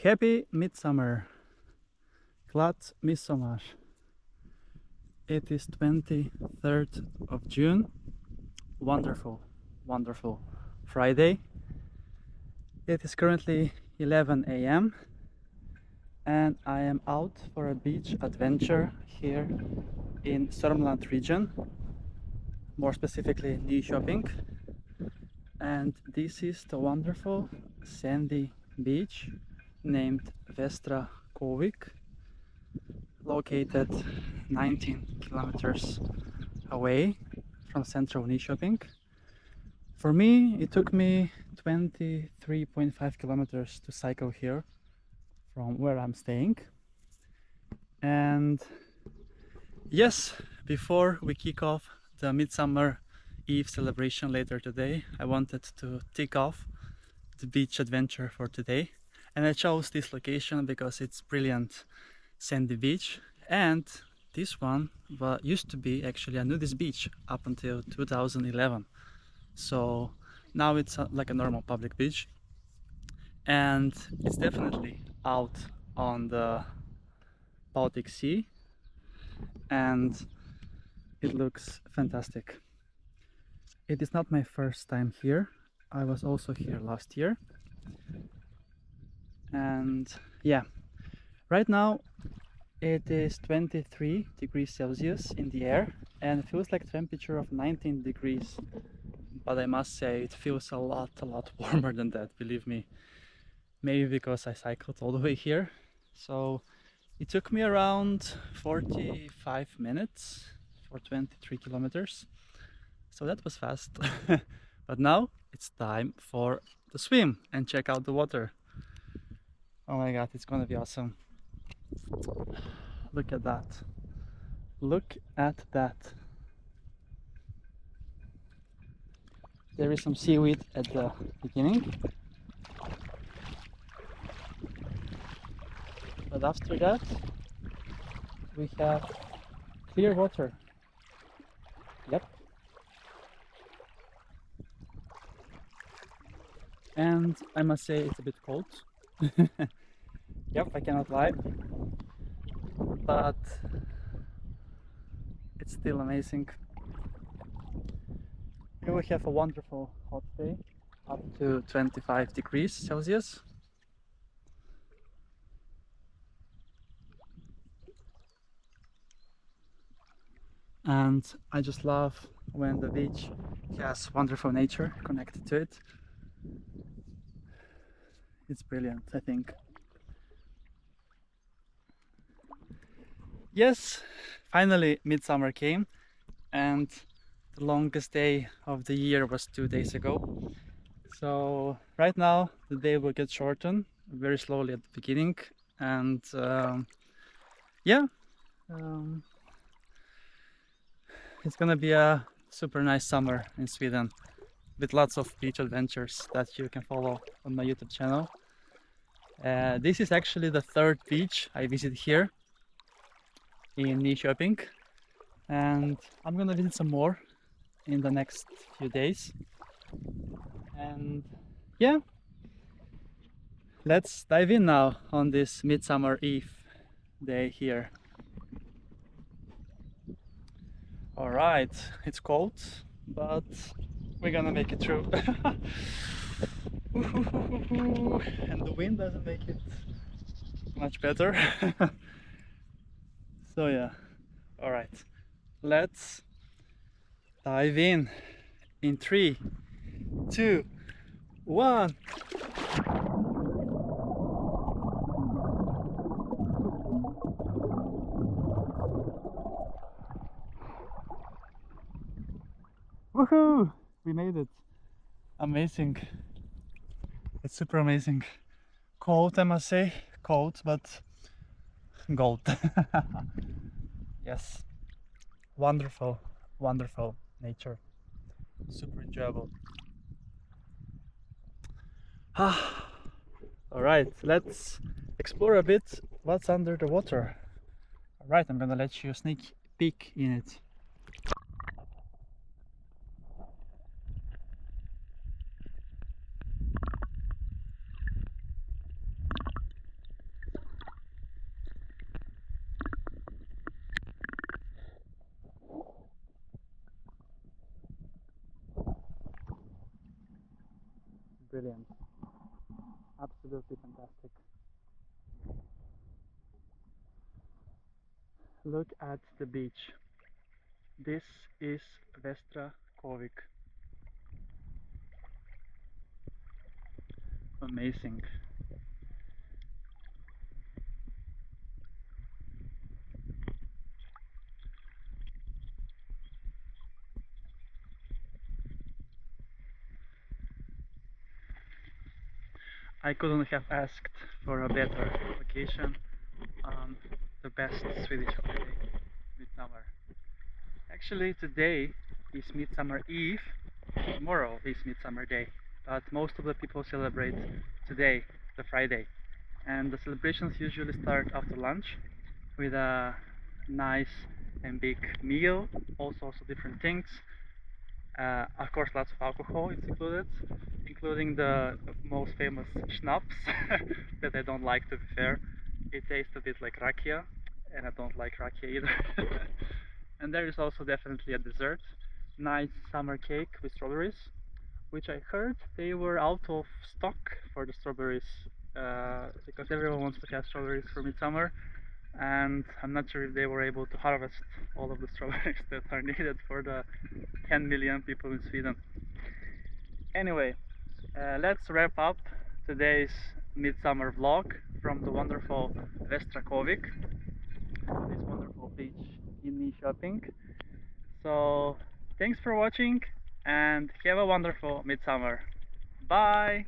Happy Midsummer! Glad Midsommar! It is 23rd of June. Wonderful, wonderful Friday. It is currently 11 a.m. and I am out for a beach adventure here in Sörmland region, more specifically Nyköping. And this is the wonderful sandy beach named Västra Kovik, located 19 kilometers away from central Nyköping. For me, it took me 23.5 kilometers to cycle here from where I'm staying. And yes, before we kick off the Midsummer Eve celebration later today, I wanted to tick off the beach adventure for today. And I chose this location because it's brilliant sandy beach, and this one used to be actually a nudist beach up until 2011. So now it's like a normal public beach, and it's definitely out on the Baltic Sea, and it looks fantastic. It is not my first time here. I was also here last year. And yeah, right now it is 23 degrees Celsius in the air and it feels like a temperature of 19 degrees. But I must say it feels a lot warmer than that, believe me. Maybe because I cycled all the way here. So it took me around 45 minutes for 23 kilometers. So that was fast. But now it's time for the swim and check out the water. Oh my god, it's gonna be awesome. Look at that. Look at that. There is some seaweed at the beginning. But after that, we have clear water. Yep. And I must say it's a bit cold. Yep, I cannot lie. But it's still amazing. Here we have a wonderful hot day, up to 25 degrees Celsius. And I just love when the beach has wonderful nature connected to it. It's brilliant, I think. Yes, finally midsummer came, and the longest day of the year was 2 days ago. So right now the day will get shortened very slowly at the beginning, and it's gonna be a super nice summer in Sweden with lots of beach adventures that you can follow on my YouTube channel. This is actually the third beach I visit here in Nyköping, and I'm gonna visit some more in the next few days. And yeah, let's dive in now on this Midsummer Eve day here. Alright, it's cold, but we're gonna make it through. And the wind doesn't make it much better. So yeah, alright, let's dive in 3, 2, 1. Woohoo! We made it. Amazing. It's super amazing. Cold, I must say. Cold, but gold. Yes. Wonderful, wonderful nature. Super enjoyable. Alright, let's explore a bit what's under the water. Alright, I'm gonna let you sneak peek in it. brilliant. Absolutely fantastic. Look at the beach. This is Västra Kovik. Amazing. I couldn't have asked for a better location on the best Swedish holiday, Midsummer. Actually, today is Midsummer Eve, tomorrow is Midsummer Day, but most of the people celebrate today, the Friday. And the celebrations usually start after lunch with a nice and big meal, all sorts of different things. Of course, lots of alcohol is included, including the most famous schnapps that I don't like, to be fair. It tastes a bit like rakia, and I don't like rakia either. And there is also definitely a dessert, nice summer cake with strawberries, which I heard they were out of stock for the strawberries because everyone wants to have strawberries for midsummer, and I'm not sure if they were able to harvest all of the strawberries that are needed for the 10 million people in Sweden. Anyway, let's wrap up today's midsummer vlog from the wonderful Västra Kovik, this wonderful beach in Nyköping. So, thanks for watching and have a wonderful midsummer. Bye!